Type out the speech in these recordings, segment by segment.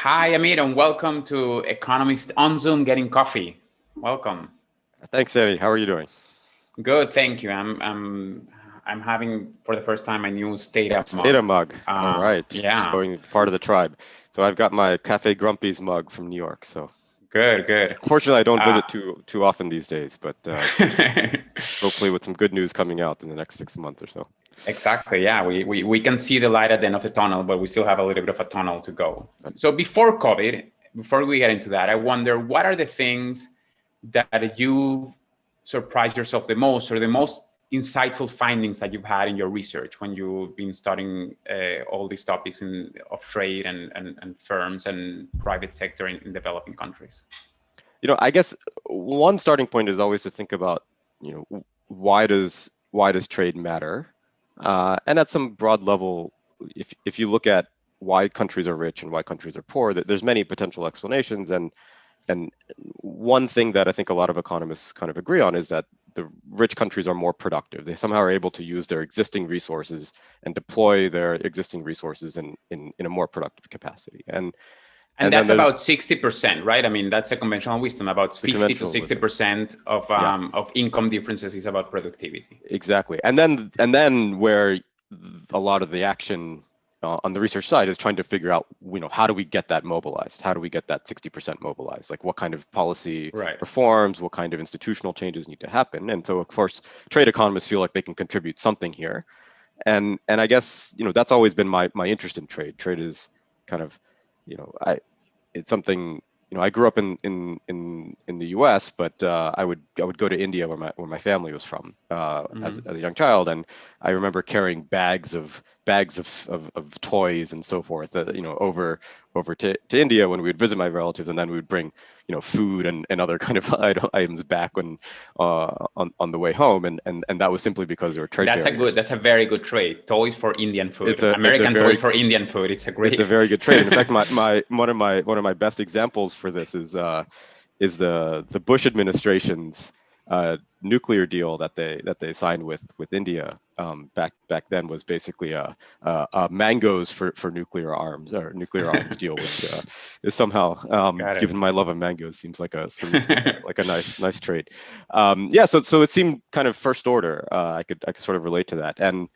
Hi, Amit, and welcome to Economist on Zoom Getting Coffee. Welcome. Thanks, Eddie. How are you doing? Good, thank you. I'm having for the first time a new Stata mug. Stata mug. All right. Yeah, Showing part of the tribe. So I've got my Cafe Grumpy's mug from New York. So good, good. unfortunately, I don't Uh, visit too often these days, but hopefully with some good news coming out in the next 6 months or so. exactly. Yeah, we can see the light at the end of the tunnel, but we still have a little bit of a tunnel to go. But, So before COVID, before we get into that, I wonder what are the things that you've surprised yourself the most, or the most insightful findings that you've had in your research when you've been studying all these topics of trade and firms and private sector in developing countries? I guess one starting point is always to think about, why does trade matter? And at some broad level, if you look at why countries are rich and why countries are poor, there's many potential explanations. And one thing that I think a lot of economists kind of agree on is that the rich countries are more productive. They somehow are able to use their existing resources and deploy their existing resources in a more productive capacity. And And then that's there's about 60%, right? I mean, that's a conventional wisdom. About the 50 to conventional wisdom. 60% Yeah, of income differences is about productivity. exactly. And then where a lot of the action on the research side is trying to figure out, how do we get that mobilized? How do we get that 60% mobilized? Like what kind of policy Right. reforms, what kind of institutional changes need to happen? And so, of course, trade economists feel like they can contribute something here. And I guess, that's always been my interest in trade. Trade is kind of, I it's something, I grew up in the U.S., but I would go to India where my family was from Mhm. as a young child, and I remember carrying bags of toys and so forth, over to India when we would visit my relatives, and then we would bring, food and other kind of items back on the way home, and that was simply because there were trade barriers. That's a very good trade. Toys for Indian It's food, a it's a American toys very for Indian food. It's a it's a great. very good trade. And in fact, my one of my best examples for this is the Bush administration's nuclear deal that they signed with India back then was basically a mangoes for nuclear arms, or nuclear arms deal, which is somehow, Got it. given my love of mangoes, seems like a nice trade. Yeah, so it seemed kind of first order. I could sort of relate to that. And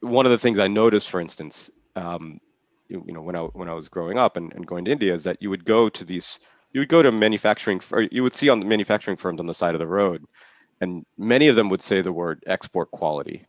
one of the things I noticed, for instance, when I was growing up and going to India, is that you would go to manufacturing, or you would see on the manufacturing firms on the side of the road, and many of them would say the word export quality.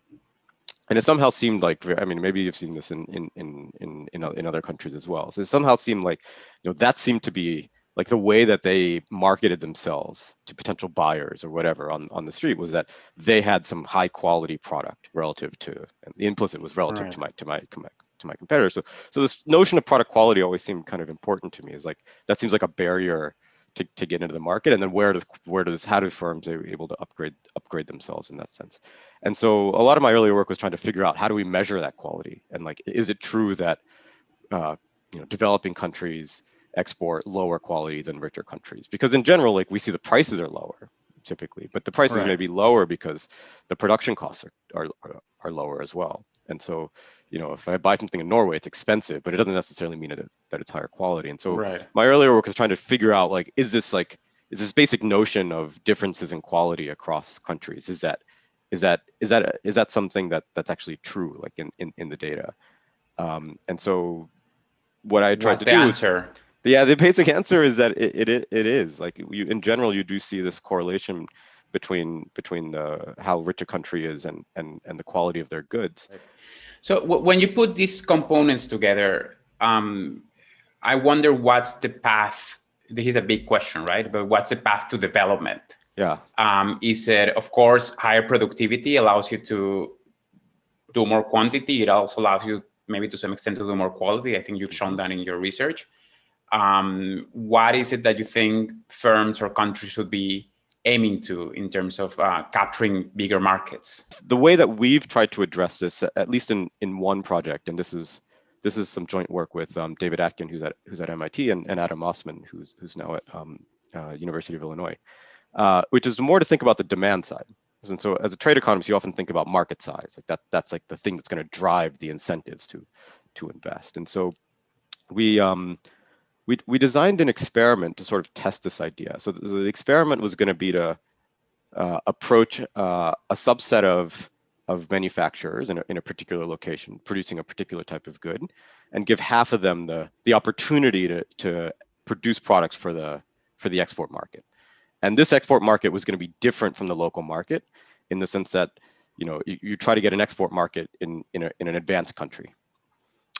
And it somehow seemed like, I mean, maybe you've seen this in other countries as well. So it somehow seemed like, that seemed to be like the way that they marketed themselves to potential buyers or whatever on the street, was that they had some high quality product relative to, and the implicit was relative Right. to my competitors. So this notion of product quality always seemed kind of important to me. Is like, that seems like a barrier to get into the market. And then how do firms are able to upgrade themselves in that sense? And so a lot of my earlier work was trying to figure out, how do we measure that quality? And like, is it true that uh, developing countries export lower quality than richer countries? Because in general, like, we see the prices are lower typically, but the prices may Right. be lower because the production costs are lower as well. And so, if I buy something in Norway, it's expensive, but it doesn't necessarily mean that it's higher quality. And so Right. my earlier work is trying to figure out, like, is this basic notion of differences in quality across countries, is that something that's actually true, like in the data? And so what I tried What's to the do is, answer? yeah, the basic answer is that it is like, in general, you do see this correlation between the how rich a country is and the quality of their goods. So when you put these components together, I wonder what's the path. This is a big question, right? But what's the path to development? Yeah, Is it, of course, higher productivity allows you to do more quantity. It also allows you, maybe to some extent, to do more quality. I think you've shown hmm that in your research. What is it that you think firms or countries should be aiming to in terms of capturing bigger markets? the way that we've tried to address this, at least in one project, and this is some joint work with David Atkin, who's at MIT, and Adam Osman, who's now at University of Illinois, which is more to think about the demand side. And so, as a trade economist, you often think about market size, like that's like the thing that's going to drive the incentives to invest. And so we we designed an experiment to sort of test this idea. So the experiment was going to be to approach a subset of manufacturers in a particular location producing a particular type of good, and give half of them the opportunity to produce products for the export market. And this export market was going to be different from the local market in the sense that, you know, you try to get an export market in an advanced country.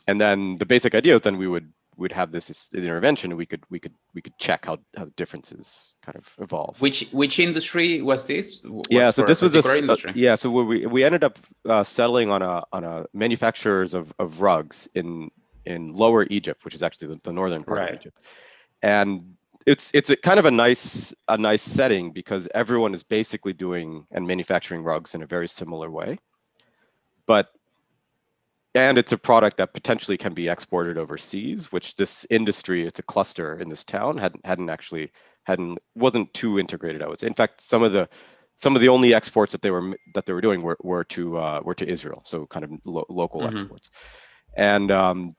And then the basic idea is then we'd have this intervention, and we could check how the differences kind of evolve. Which industry was this? Yeah, so this was industry. Yeah, so we ended up settling on a manufacturers of rugs in Lower Egypt, which is actually the northern part of Egypt. And it's a kind of a nice setting because everyone is basically doing and manufacturing rugs in a very similar way. And it's a product that potentially can be exported overseas, which this industry, it's a cluster in this town, wasn't too integrated, I would say. In fact, some of the only exports that they were doing were to Israel, so kind of local exports. And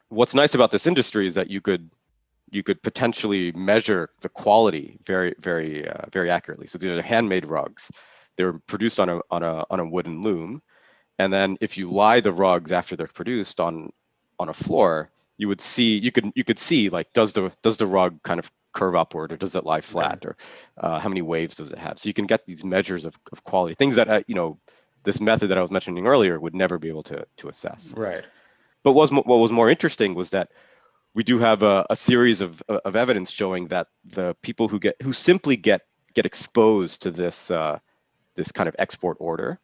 what's nice about this industry is that you could potentially measure the quality very accurately. So these are handmade rugs. They're produced on a wooden loom. And then if you lie the rugs after they're produced on a floor, you could see like, does the rug kind of curve upward, or does it lie flat, or how many waves does it have? So you can get these measures of quality, things that this method that I was mentioning earlier would never be able to assess. Right. But what was more interesting was that we do have a series of evidence showing that the people who simply get exposed to this kind of export order,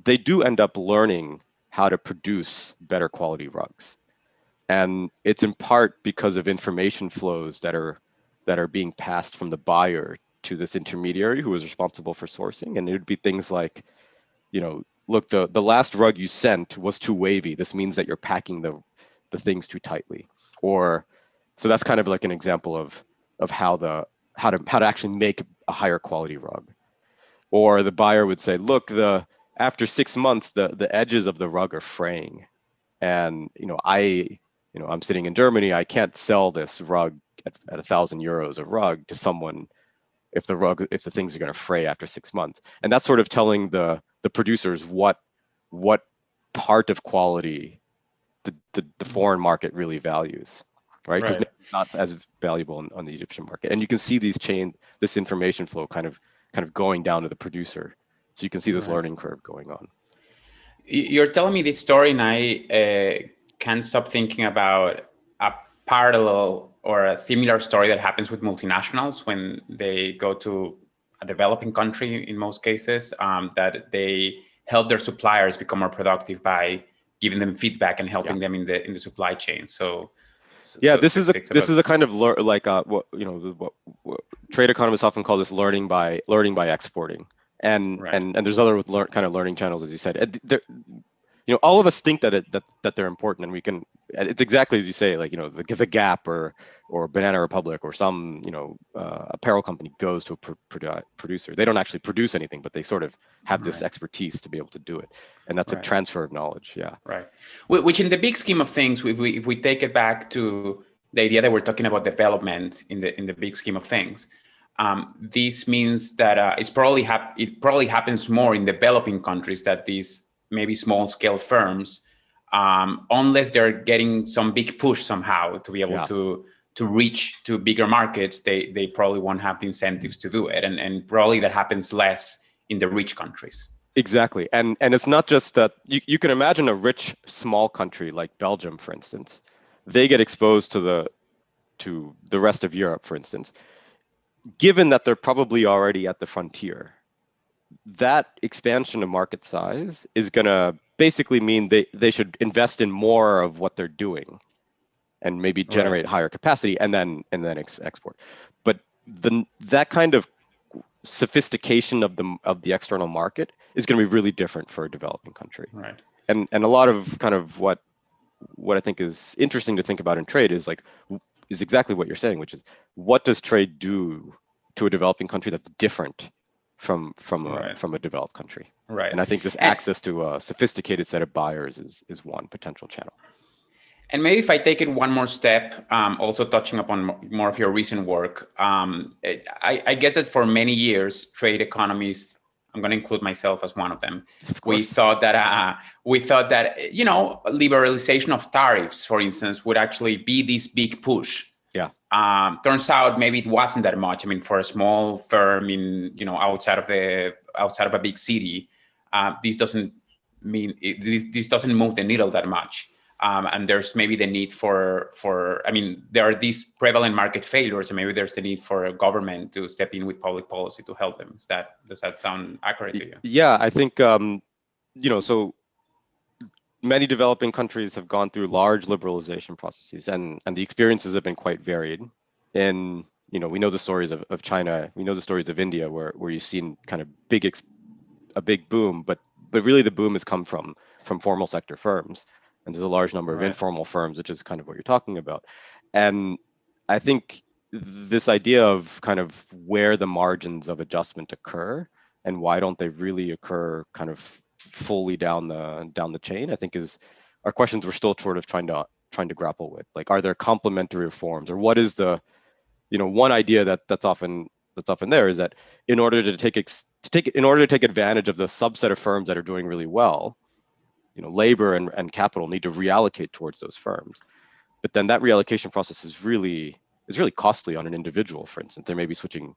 they do end up learning how to produce better quality rugs. And it's in part because of information flows that are being passed from the buyer to this intermediary who is responsible for sourcing. And it would be things like, look, the last rug you sent was too wavy. This means that you're packing the things too tightly. Or, so that's kind of like an example of how to actually make a higher quality rug. Or the buyer would say, look, after 6 months, the edges of the rug are fraying, and I'm sitting in Germany. I can't sell this rug at 1,000 euros a rug to someone if the things are going to fray after 6 months. And that's sort of telling the producers what part of quality the foreign market really values, right? Because it's not as valuable on the Egyptian market. And you can see this information flow kind of going down to the producer. So you can see this learning curve going on. You're telling me this story, and I can't stop thinking about a parallel or a similar story that happens with multinationals when they go to a developing country, in most cases, that they help their suppliers become more productive by giving them feedback and helping them in the supply chain. This is a kind of what trade economists often call this learning by exporting. And there's other kind of learning channels, as you said. All of us think that they're important, and we can. It's exactly as you say, like the Gap or Banana Republic or some apparel company goes to a producer. They don't actually produce anything, but they sort of have this expertise to be able to do it, and that's a transfer of knowledge. Yeah. Right. Which, in the big scheme of things, if we take it back to the idea that we're talking about development in the big scheme of things. This means that it probably happens more in developing countries that these maybe small scale firms, unless they're getting some big push somehow to be able to reach to bigger markets, they probably won't have the incentives to do it, and probably that happens less in the rich countries. Exactly, and it's not just that. You can imagine a rich small country like Belgium, for instance. They get exposed to the rest of Europe, for instance. Given that they're probably already at the frontier, that expansion of market size is going to basically mean they should invest in more of what they're doing and maybe generate higher capacity and then export. But that kind of sophistication of the external market is going to be really different for a developing country. Right. And a lot of kind of what I think is interesting to think about in trade is exactly what you're saying, which is what does trade do to a developing country that's different from a developed country? Right. And I think this access to a sophisticated set of buyers is one potential channel. And maybe if I take it one more step, also touching upon more of your recent work, I guess that for many years, trade economists, I'm going to include myself as one of them, Of we course. thought that liberalization of tariffs, for instance, would actually be this big push. Yeah. Turns out maybe it wasn't that much. I mean, for a small firm in outside of a big city, this doesn't this doesn't move the needle that much. And there's maybe the need for there are these prevalent market failures, and maybe there's the need for a government to step in with public policy to help them. Does that sound accurate to you? Yeah, I think so many developing countries have gone through large liberalization processes, and the experiences have been quite varied. And we know the stories of China, we know the stories of India, where you've seen kind of a big boom, but really the boom has come from formal sector firms, and there's a large number of informal firms, which is kind of what you're talking about. And I think this idea of kind of where the margins of adjustment occur and why don't they really occur kind of fully down the chain, I think are questions we're still sort of trying to grapple with. Like, are there complementary reforms, or what is the one idea that's often there is that in order to take advantage of the subset of firms that are doing really well, labor and capital need to reallocate towards those firms. But then that reallocation process is really costly on an individual. For instance, they may be switching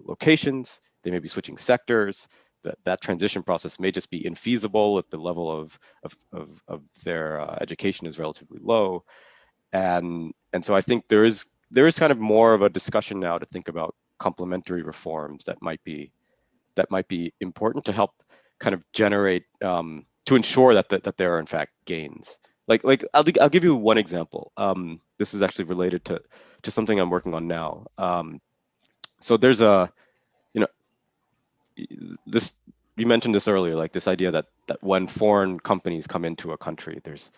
locations, they may be switching sectors. That transition process may just be infeasible if the level of their education is relatively low. And so I think there is kind of more of a discussion now to think about complementary reforms that might be important to help kind of generate to ensure that there are in fact gains. Like I'll give you one example. This is actually related to something I'm working on now. So there's this, you mentioned this earlier, like this idea that when foreign companies come into a country, there's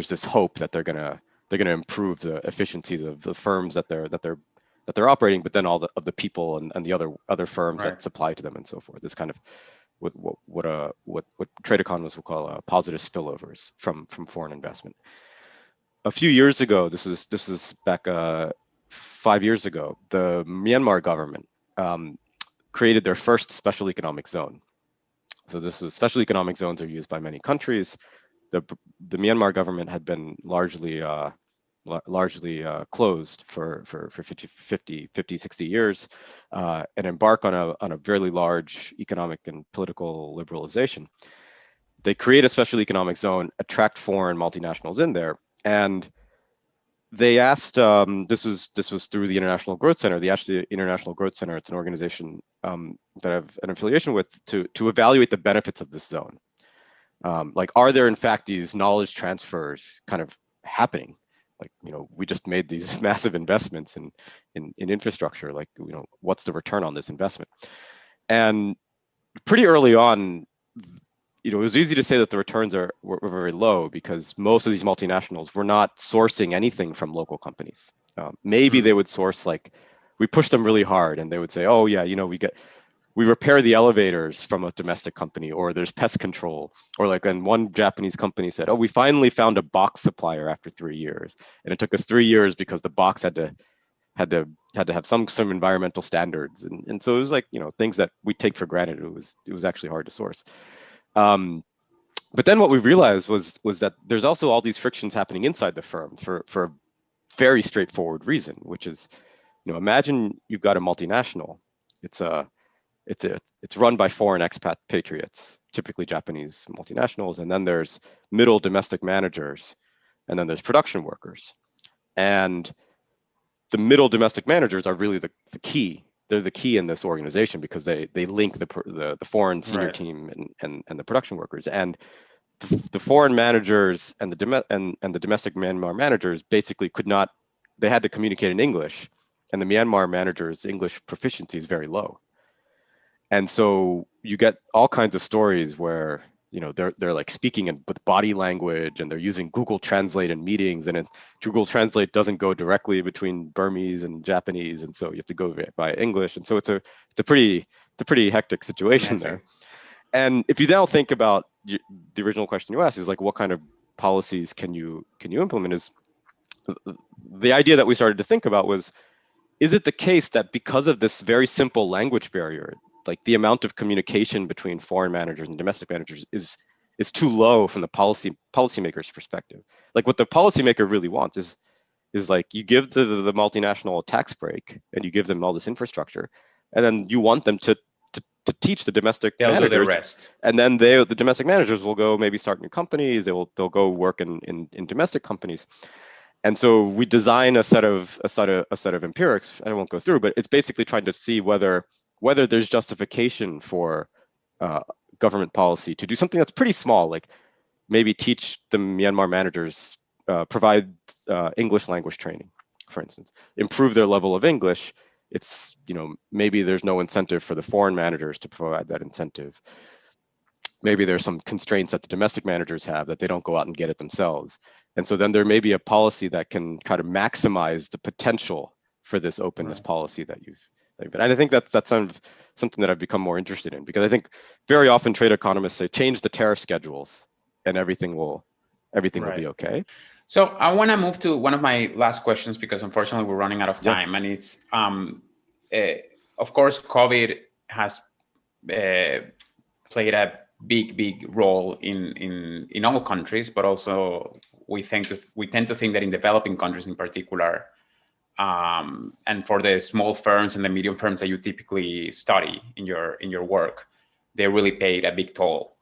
this hope that they're gonna improve the efficiencies of the firms that they're operating, but then all of the people and the other firms that supply to them and so forth. This kind of what trade economists will call positive spillovers from foreign investment. A few years ago, this is back 5 years ago, the Myanmar government created their first special economic zone. So special economic zones are used by many countries. The Myanmar government had been largely closed for 50, 60 years, and embark on a fairly large economic and political liberalization. They create a special economic zone, attract foreign multinationals in there, and they asked, this was through the International Growth Center. The International Growth Center, it's an organization that I have an affiliation with, to evaluate the benefits of this zone. Like, are there in fact these knowledge transfers kind of happening? Like, we just made these massive investments in infrastructure. Like, what's the return on this investment? And pretty early on, it was easy to say that the returns were very low, because most of these multinationals were not sourcing anything from local companies. Maybe they would source, like, we pushed them really hard and they would say, oh yeah, we repair the elevators from a domestic company, or there's pest control, or like, and one Japanese company said, oh, we finally found a box supplier after 3 years, and it took us 3 years because the box had to have some environmental standards, and so it was like, things that we take for granted. It was actually hard to source. But then what we realized was that there's also all these frictions happening inside the firm for a very straightforward reason, which is, imagine you've got a multinational. It's run by foreign expatriates, typically Japanese multinationals, and then there's middle domestic managers, and then there's production workers. And the middle domestic managers are really the key. They're the key in this organization, because they link the foreign senior team and the production workers. And the foreign managers and the domestic Myanmar managers basically they had to communicate in English, and the Myanmar managers' English proficiency is very low. And so you get all kinds of stories where, they're like speaking with body language, and they're using Google Translate in meetings, and Google Translate doesn't go directly between Burmese and Japanese, and so you have to go by English. And so it's a pretty hectic situation there. And if you now think about the original question you asked, is like, what kind of policies can you implement is the idea that we started to think about was, is it the case that because of this very simple language barrier, like the amount of communication between foreign managers and domestic managers is too low from the policymaker's perspective? Like what the policymaker really wants is like you give the multinational a tax break and you give them all this infrastructure, and then you want them to teach the domestic They'll managers, do the rest, and then the domestic managers will go maybe start new companies. They'll go work in domestic companies. And so we design a set of empirics. I won't go through, but it's basically trying to see whether there's justification for government policy to do something that's pretty small, like maybe teach the Myanmar managers, provide English language training, for instance, improve their level of English. It's, maybe there's no incentive for the foreign managers to provide that incentive. Maybe there's some constraints that the domestic managers have that they don't go out and get it themselves. And so then there may be a policy that can kind of maximize the potential for this openness policy that you've and I think that's something that I've become more interested in, because I think very often trade economists say change the tariff schedules and everything will be okay. So I want to move to one of my last questions, because unfortunately we're running out of time. And it's, of course, COVID has played a big role in all countries, but also we tend to think that in developing countries in particular, and for the small firms and the medium firms that you typically study in your work, they really paid a big toll.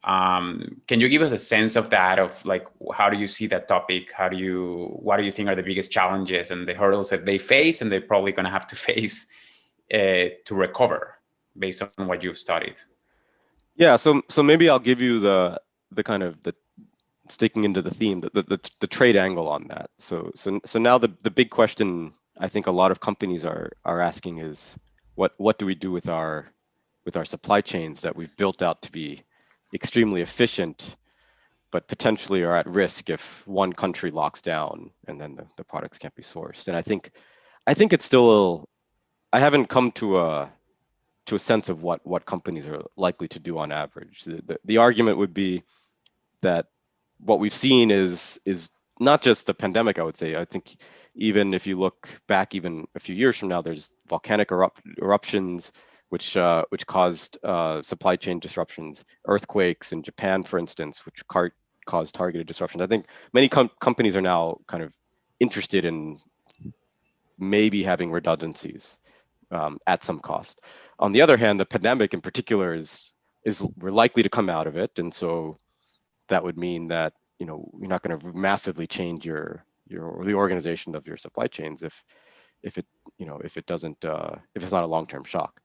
Can you give us a sense of that, of like, how do you see that topic? What do you think are the biggest challenges and the hurdles that they face and they're probably going to have to face to recover based on what you've studied? Yeah, so maybe I'll give you the kind of the sticking into the theme, the trade angle on that. So now the big question I think a lot of companies are asking is, what do we do with our supply chains that we've built out to be extremely efficient, but potentially are at risk if one country locks down and then the products can't be sourced? And I think it's still, I haven't come to a sense of what companies are likely to do on average. The argument would be that what we've seen is not just the pandemic, I would say. I think even if you look back even a few years from now, there's volcanic eruptions which caused supply chain disruptions, earthquakes in Japan, for instance, which caused targeted disruptions. I think many companies are now kind of interested in maybe having redundancies at some cost. On the other hand, the pandemic in particular is we're likely to come out of it, and so that would mean that you're not going to massively change the organization of your supply chains if it doesn't if it's not a long-term shock.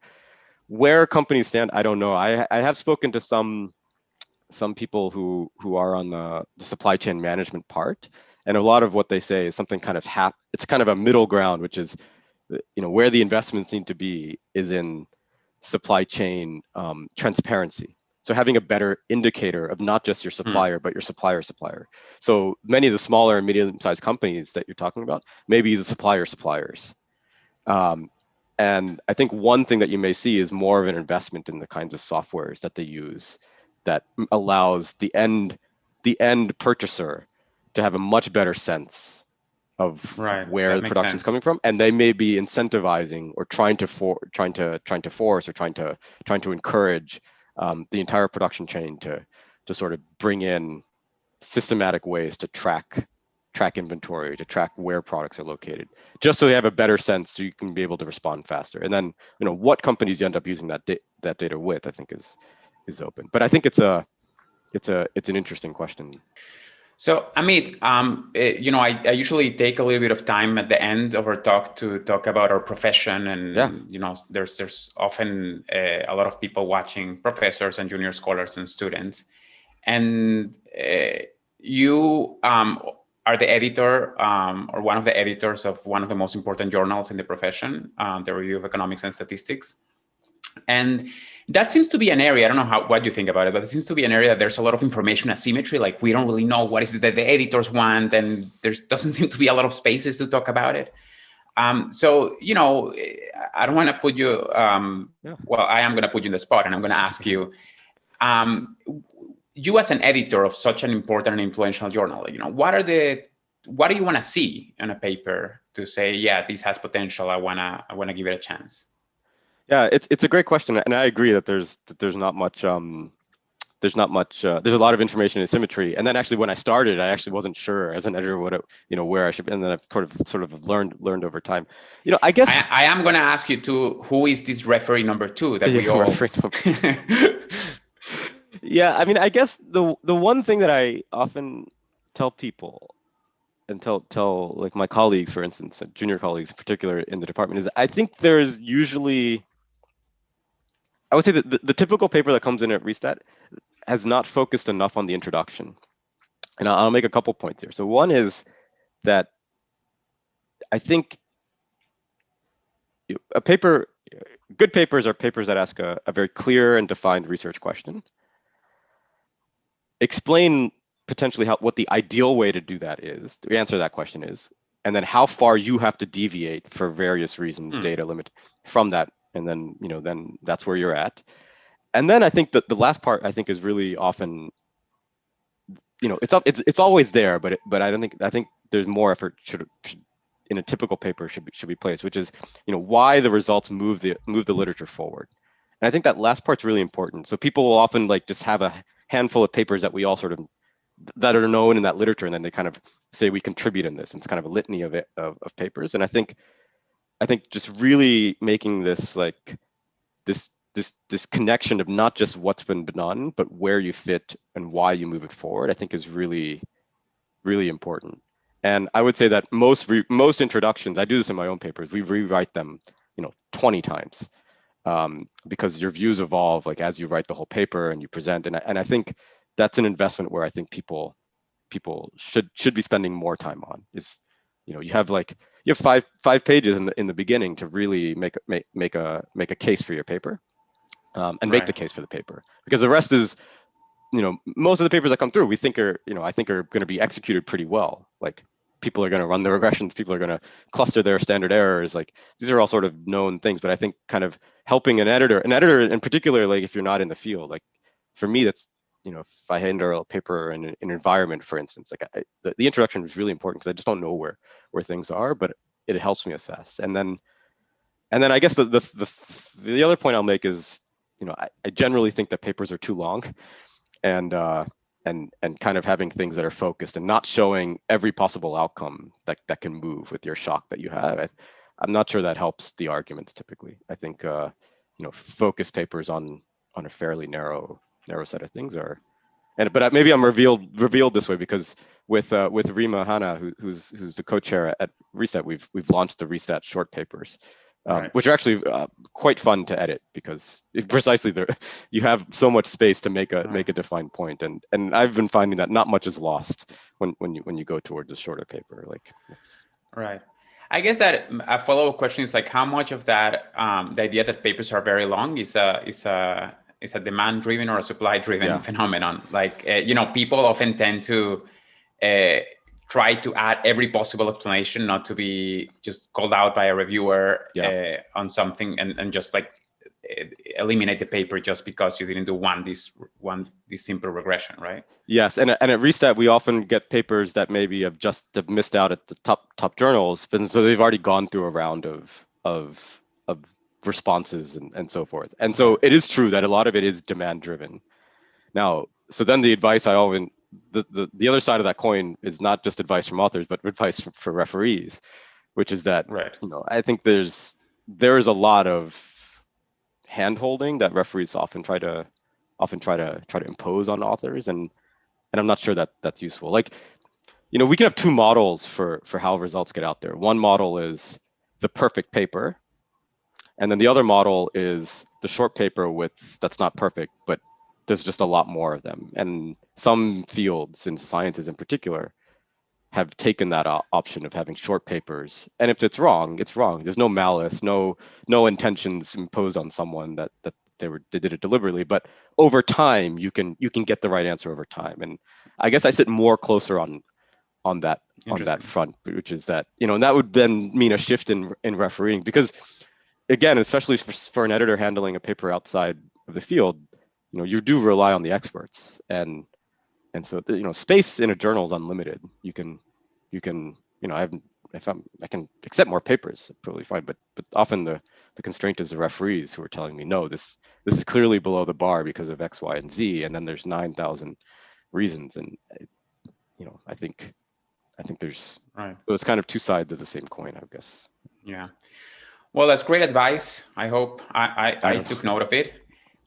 Where companies stand, I don't know. I have spoken to some people who are on the supply chain management part, and a lot of what they say is something kind of it's kind of a middle ground, which is where the investments need to be is in supply chain transparency. So having a better indicator of not just your supplier, but your supplier's supplier. So many of the smaller and medium-sized companies that you're talking about, maybe the suppliers. And I think one thing that you may see is more of an investment in the kinds of softwares that they use that allows the end purchaser to have a much better sense of where the production is coming from, and they may be incentivizing or trying to force or trying to encourage the entire production chain to sort of bring in systematic ways to track inventory, to track where products are located, just so they have a better sense, so you can be able to respond faster. And then what companies you end up using that data with, I think is open. But I think it's an interesting question. So Amit, I usually take a little bit of time at the end of our talk to talk about our profession, and there's often a lot of people watching, professors and junior scholars and students, and you are the editor or one of the editors of one of the most important journals in the profession, the Review of Economics and Statistics. And that seems to be an area, I don't know what you think about it, but it seems to be an area that there's a lot of information asymmetry. Like, we don't really know what is it that the editors want, and there doesn't seem to be a lot of spaces to talk about it. So, I don't want to put you, well, I am going to put you in the spot, and I'm going to ask you, you as an editor of such an important and influential journal, what do you want to see in a paper to say, yeah, this has potential, I wanna give it a chance? Yeah, it's a great question, and I agree that there's not much there's a lot of information asymmetry. And then actually when I started, I actually wasn't sure as an editor where I should be, and then I've sort of learned over time. I guess I am going to ask you too, who is this referee number 2 that we all Yeah, I mean, I guess the one thing that I often tell people and tell like my colleagues, for instance, junior colleagues in particular in the department, is I think there's usually, I would say that the typical paper that comes in at Restat has not focused enough on the introduction. And I'll make a couple points here. So one is that I think good papers are papers that ask a very clear and defined research question, explain potentially what the ideal way to do that is, to answer that question is, and then how far you have to deviate for various reasons, data limit from that, and then then that's where you're at. And then I think that the last part I think is really often, it's always there, but I think there's more effort should in a typical paper should be placed, which is why the results move the literature forward. And I think that last part's really important. So people will often like just have a handful of papers that we all sort of that are known in that literature, and then they kind of say we contribute in this, and it's kind of a litany of papers. And I think just really making this like this connection of not just what's been done, but where you fit and why you move it forward, I think is really, really important. And I would say that most introductions, I do this in my own papers, we rewrite them 20 times, because your views evolve like as you write the whole paper and you present. And I think that's an investment where I think people should be spending more time on. Is you have five pages in the beginning to really make a case for your paper, and make the case for the paper, because the rest is most of the papers that come through we think are I think are going to be executed pretty well. Like people are going to run the regressions, people are going to cluster their standard errors, like these are all sort of known things. But I think kind of helping an editor in particular, like if you're not in the field, like for me that's if I handle a paper in an environment, for instance, like the introduction is really important because I just don't know where things are, but it helps me assess. And then I guess the other point I'll make is I generally think that papers are too long, and kind of having things that are focused and not showing every possible outcome that can move with your shock that you have. I'm not sure that helps the arguments typically. I think focus papers on a fairly narrow set of things are, but maybe I'm revealed this way because with Rima Hanna, who's the co-chair at Restat, we've launched the Restat short papers, which are actually quite fun to edit because precisely you have so much space to make a defined point, and I've been finding that not much is lost when you go towards a shorter paper. Like it's right. I guess that a follow-up question is like how much of that the idea that papers are very long is a demand-driven or a supply-driven phenomenon. Like people often tend to try to add every possible explanation, not to be just called out by a reviewer on something, and just like eliminate the paper just because you didn't do this simple regression, right? Yes, and at Restat we often get papers that maybe have missed out at the top journals, but so they've already gone through a round of responses and so forth. And so it is true that a lot of it is demand driven. Now, so then the advice I often the other side of that coin is not just advice from authors, but advice for referees, which is that I think there's a lot of hand-holding that referees often try to impose on authors, and I'm not sure that that's useful. Like we can have two models for how results get out there. One model is the perfect paper, and then the other model is the short paper that's not perfect, but there's just a lot more of them. And some fields in sciences in particular have taken that option of having short papers. And if it's wrong, it's wrong. There's no malice, no intentions imposed on someone that they did it deliberately. But over time, you can get the right answer over time. And I guess I sit more closer on that front, which is that and that would then mean a shift in refereeing, because again, especially for an editor handling a paper outside of the field, you do rely on the experts, and so space in a journal is unlimited. You can I can accept more papers, probably fine, but often the constraint is the referees who are telling me, no, this is clearly below the bar because of X, Y, and Z, and then there's 9,000 reasons, and I think there's Right. so it's kind of two sides of the same coin, I guess. Yeah. Well, that's great advice. I hope I took note of it.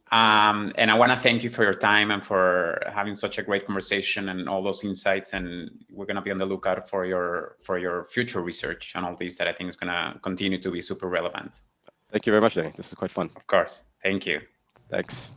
And I want to thank you for your time and for having such a great conversation and all those insights. And we're going to be on the lookout for your future research and all these that I think is going to continue to be super relevant. Thank you very much, Danny. This is quite fun. Of course. Thank you. Thanks.